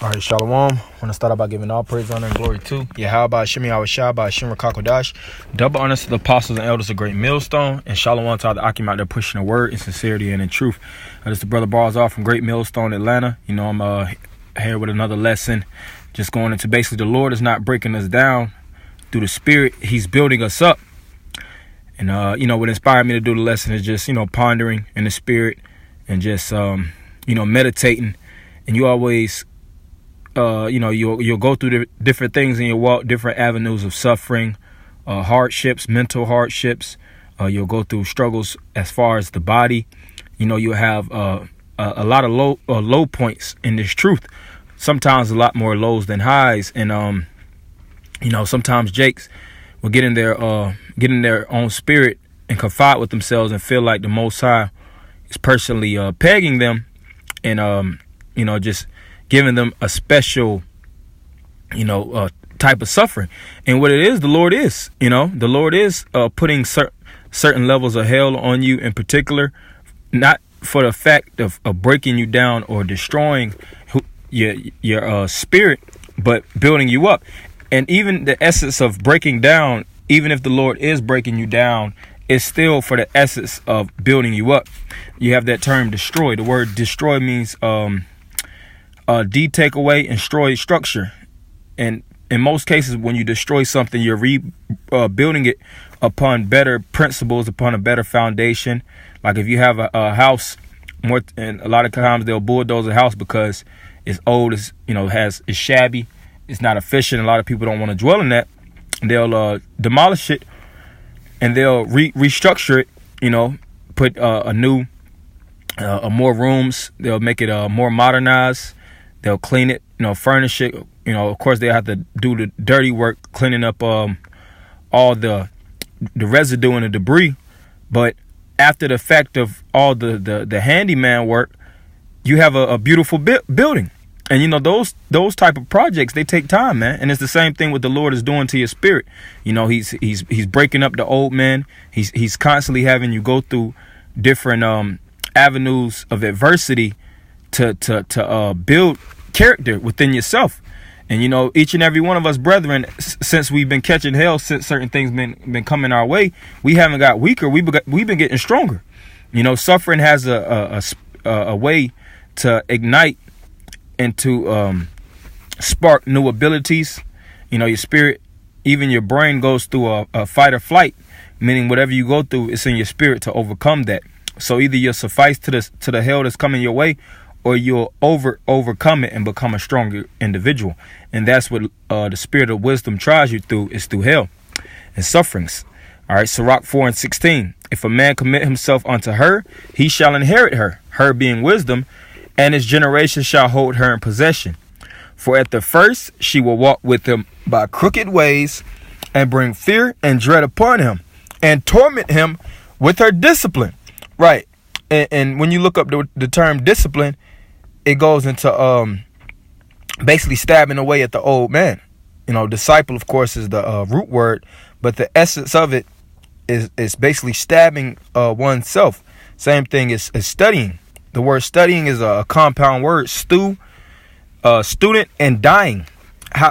All right, Shalom. I want to start out by giving all praise, honor, and glory to Yahweh, Shemi, Awashai, Shimra Kakodash. Double honors to the apostles and elders of Great Millstone. And Shalom to all the Akim out there pushing the word in sincerity and in truth. This is the brother Barzal from Great Millstone, Atlanta. You know, I'm here with another lesson. Just going into basically the Lord is not breaking us down through the Spirit. He's building us up. And, what inspired me to do the lesson is just, pondering in the Spirit and just, meditating. And you always... you'll go through the different things in your walk, different avenues of suffering, hardships, mental hardships. You'll go through struggles as far as the body. You'll have a lot of low points in this truth. Sometimes a lot more lows than highs. And, sometimes Jakes will get in their own spirit and confide with themselves and feel like the Most High is personally pegging them and, just giving them a special, type of suffering. And what it is, the Lord is, the Lord is putting certain levels of hell on you in particular, not for the fact of breaking you down or destroying your spirit, but building you up. And even the essence of breaking down, even if the Lord is breaking you down, is still for the essence of building you up. You have that term destroy. The word destroy means take away and destroy structure. And in most cases, when you destroy something, you're rebuilding it upon better principles, upon a better foundation. Like if you have a house, and a lot of times they'll bulldoze a house because it's old, it's shabby, it's not efficient. A lot of people don't want to dwell in that. They'll demolish it and they'll restructure it. Put more rooms. They'll make it more modernized. They'll clean it, furnish it. Of course, they'll have to do the dirty work, cleaning up all the residue and the debris. But after the fact of all the handyman work, you have a beautiful building. And, those type of projects, they take time, man. And it's the same thing what the Lord is doing to your spirit. He's breaking up the old man. He's constantly having you go through different avenues of adversity to build character within yourself. And each and every one of us brethren, since we've been catching hell, since certain things been coming our way, we haven't got weaker. We've been getting stronger. Suffering has a way to ignite and to spark new abilities. Your spirit, even your brain goes through a fight or flight, meaning whatever you go through, it's in your spirit to overcome that. So either you'll suffice to the hell that's coming your way, or you'll overcome it and become a stronger individual. And that's what the spirit of wisdom tries you through, is through hell and sufferings. All right, Sirach 4:16. If a man commit himself unto her, he shall inherit her being wisdom, and his generation shall hold her in possession. For at the first she will walk with him by crooked ways, and bring fear and dread upon him, and torment him with her discipline. Right. And when you look up the term discipline, it goes into basically stabbing away at the old man. Disciple, of course, is the root word, but the essence of it is basically stabbing oneself. Same thing as studying. The word studying is a compound word, student and dying.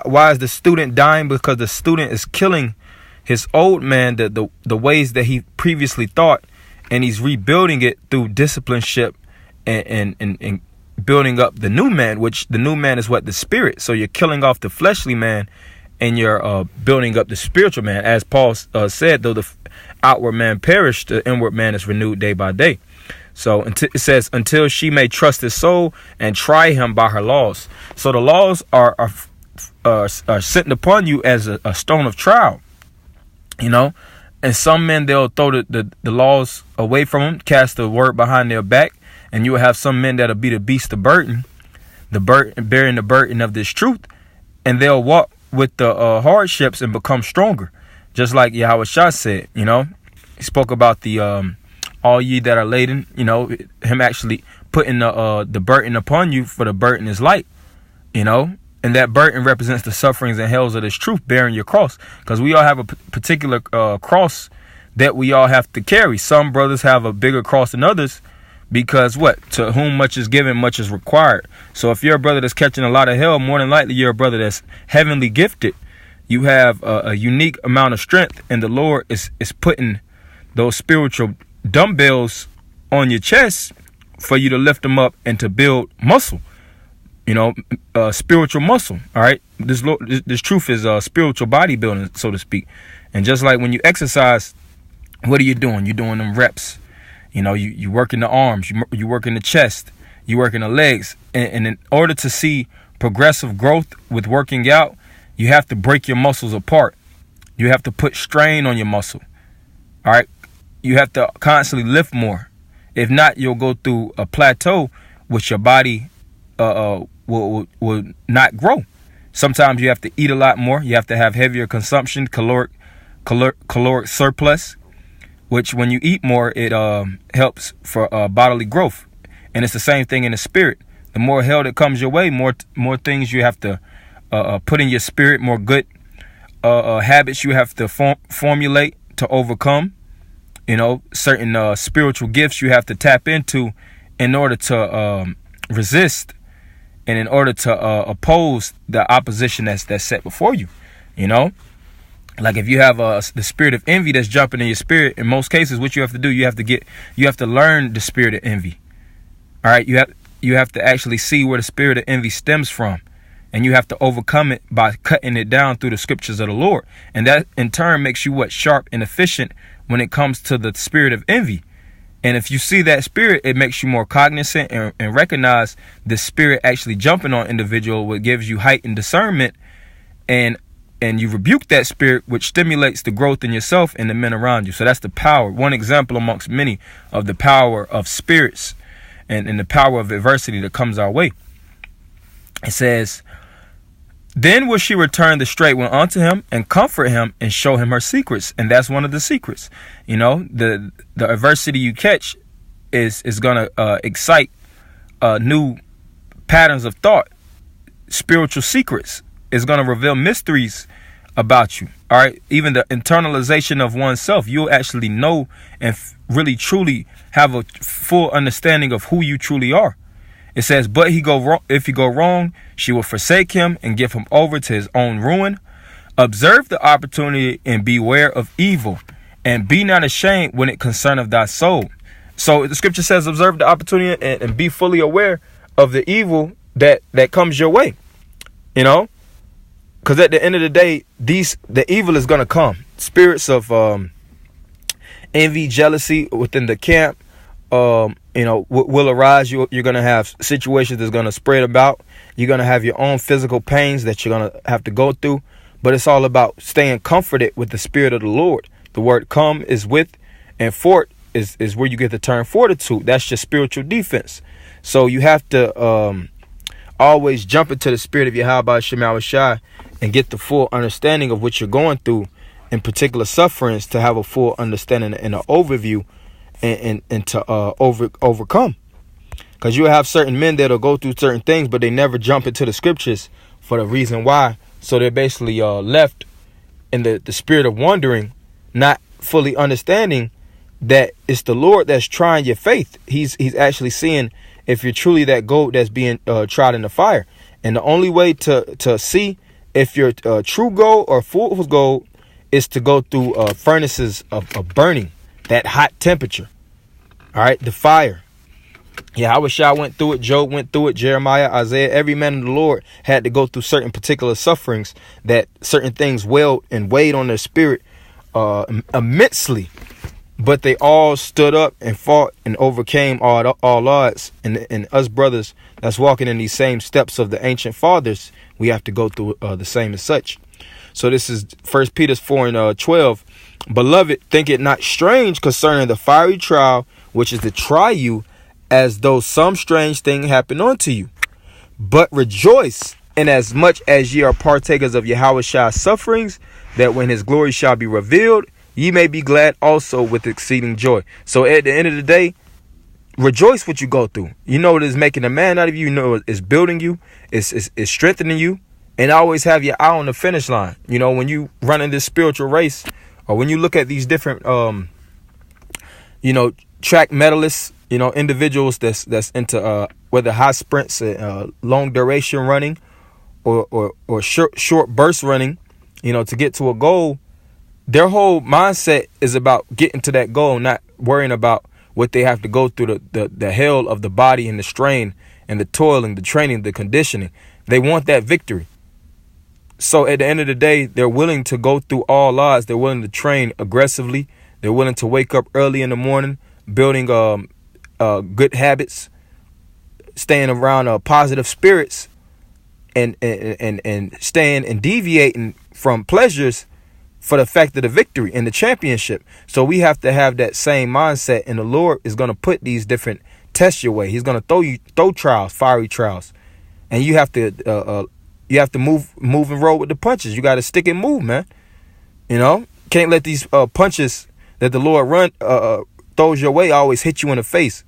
Why is the student dying? Because the student is killing his old man, the ways that he previously thought, and he's rebuilding it through discipleship and building up the new man, which the new man is what? The spirit. So you're killing off the fleshly man and you're building up the spiritual man. As Paul said, though the outward man perished, the inward man is renewed day by day. So it says, until she may trust his soul and try him by her laws. So the laws are sent upon you as a stone of trial, And some men, they'll throw the laws away from them, cast the word behind their back. And you will have some men that'll be the beast of burden, bearing the burden of this truth. And they'll walk with the hardships and become stronger. Just like Yahweh Shah said, he spoke about the all ye that are laden, him actually putting the burden upon you, for the burden is light, and that burden represents the sufferings and hells of this truth, bearing your cross, because we all have a particular cross that we all have to carry. Some brothers have a bigger cross than others, Because what? To whom much is given, much is required. So if you're a brother that's catching a lot of hell, more than likely you're a brother that's heavenly gifted. You have a unique amount of strength, and the Lord is putting those spiritual dumbbells on your chest for you to lift them up and to build muscle. Spiritual muscle. All right. This truth is spiritual bodybuilding, so to speak. And just like when you exercise, what are you doing? You're doing them reps. You work in the arms, you work in the chest, you work in the legs. And in order to see progressive growth with working out, you have to break your muscles apart. You have to put strain on your muscle. All right. You have to constantly lift more. If not, you'll go through a plateau, which your body will not grow. Sometimes you have to eat a lot more. You have to have heavier consumption, caloric surplus, which when you eat more, it helps for bodily growth. And it's the same thing in the spirit. The more hell that comes your way, more things you have to put in your spirit, more good habits you have to formulate to overcome. Certain spiritual gifts you have to tap into in order to resist and in order to oppose the opposition that's set before you. Like if you have the spirit of envy that's jumping in your spirit, in most cases, what you have to do, you have to learn the spirit of envy. All right. You have to actually see where the spirit of envy stems from, and you have to overcome it by cutting it down through the scriptures of the Lord. And that in turn makes you sharp and efficient when it comes to the spirit of envy. And if you see that spirit, it makes you more cognizant and recognize the spirit actually jumping on individual, what gives you heightened discernment, and you rebuke that spirit, which stimulates the growth in yourself and the men around you. So that's the power. One example amongst many of the power of spirits and the power of adversity that comes our way. It says, then will she return the straight one unto him and comfort him and show him her secrets. And that's one of the secrets. The adversity you catch is going to excite new patterns of thought. Spiritual secrets is going to reveal mysteries about you. All right. Even the internalization of oneself, you'll actually know and really truly have a full understanding of who you truly are. It says, but if he go wrong, she will forsake him and give him over to his own ruin. Observe the opportunity and beware of evil, and be not ashamed when it concerneth thy soul. So the scripture says, observe the opportunity and be fully aware of the evil that comes your way. Because at the end of the day, the evil is going to come. Spirits of envy, jealousy within the camp, will arise. You're going to have situations that's going to spread about. You're going to have your own physical pains that you're going to have to go through. But it's all about staying comforted with the spirit of the Lord. The word come is with, and fort is where you get the term fortitude. That's your spiritual defense. So you have to always jump into the spirit of Yahweh Shema Shai and get the full understanding of what you're going through in particular sufferings, to have a full understanding and an overview and to overcome. Because you have certain men that'll go through certain things, but they never jump into the scriptures for the reason why. So they're basically left in the spirit of wondering, not fully understanding that it's the Lord that's trying your faith. He's actually seeing if you're truly that gold that's being tried in the fire. And the only way to see if you're true gold or fool's gold is to go through furnaces of burning, that hot temperature. All right, the fire. Yeah, Yahweh went through it. Job went through it. Jeremiah, Isaiah, every man of the Lord had to go through certain particular sufferings, that certain things wailed and weighed on their spirit immensely. But they all stood up and fought and overcame all odds. And us brothers that's walking in these same steps of the ancient fathers, we have to go through the same as such. So this is 1 Peter 4:12. Beloved, think it not strange concerning the fiery trial, which is to try you, as though some strange thing happened unto you. But rejoice, inasmuch as ye are partakers of Yahweh's sufferings, that when his glory shall be revealed, ye may be glad also with exceeding joy. So at the end of the day, rejoice what you go through. You know it is making a man out of you. You know it's building you. It's strengthening you. And always have your eye on the finish line. You know, when you run in this spiritual race, or when you look at these different, track medalists individuals that's into whether high sprints, long duration running, or short burst running, to get to a goal. Their whole mindset is about getting to that goal, not worrying about what they have to go through, the hell of the body and the strain and the toiling, the training, the conditioning. They want that victory. So at the end of the day, they're willing to go through all odds. They're willing to train aggressively. They're willing to wake up early in the morning, building good habits, staying around positive spirits, and staying and deviating from pleasures for the fact of the victory and the championship. So we have to have that same mindset, and the Lord is going to put these different tests your way. He's going to throw trials, fiery trials, and you have to move and roll with the punches. You got to stick and move, man. Can't let these punches that the Lord throws your way always hit you in the face.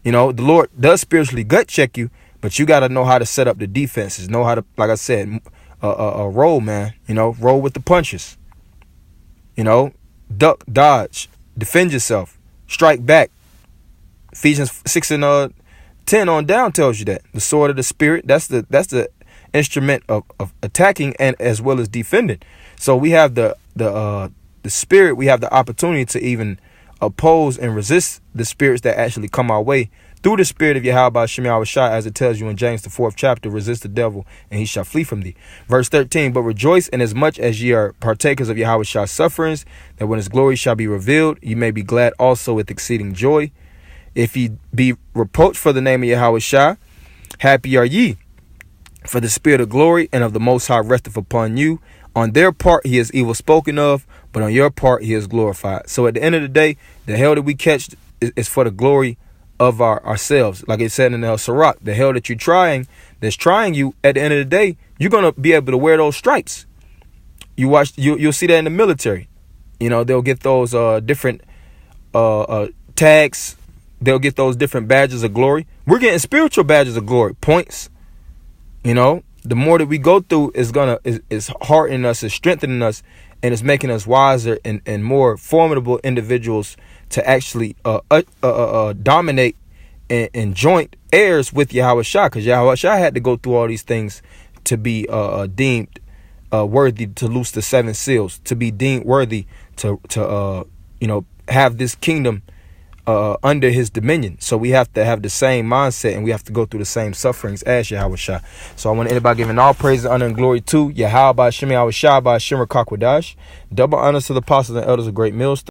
The Lord does spiritually gut check you, but you got to know how to set up the defenses. Know how to, like I said, roll, man. Roll with the punches. Duck, dodge, defend yourself, strike back. Ephesians 6:10 on down tells you that. The sword of the Spirit, that's the instrument of attacking and as well as defending. So we have the Spirit. We have the opportunity to even oppose and resist the spirits that actually come our way through the Spirit of Yahweh Shem Yahushua, as it tells you in James the 4th chapter, resist the devil and he shall flee from thee. Verse 13, but rejoice inasmuch as ye are partakers of Yahweh's sufferings, that when his glory shall be revealed, ye may be glad also with exceeding joy. If ye be reproached for the name of Yahweh, happy are ye, for the Spirit of glory and of the Most High resteth upon you. On their part he is evil spoken of, but on your part he is glorified. So at the end of the day, the hell that we catch is for the glory of ourselves. Like it said in El Sirach, the hell that that's trying you, at the end of the day, you're going to be able to wear those stripes. You'll see that in the military. They'll get those different tags. They'll get those different badges of glory. We're getting spiritual badges of glory, points. The more that we go through is heartening us, is strengthening us, and it's making us wiser and more formidable individuals to actually dominate and joint heirs with Yahushua, because Yahushua had to go through all these things to be deemed worthy to loose the 7 seals, to be deemed worthy to have this kingdom under his dominion. So we have to have the same mindset, and we have to go through the same sufferings as Yahushua. So I want everybody giving all praise, honor, and glory to Yahweh Shem Yahushua by Shem Rakakwadash. Double honors to the apostles and elders of Great Millstone.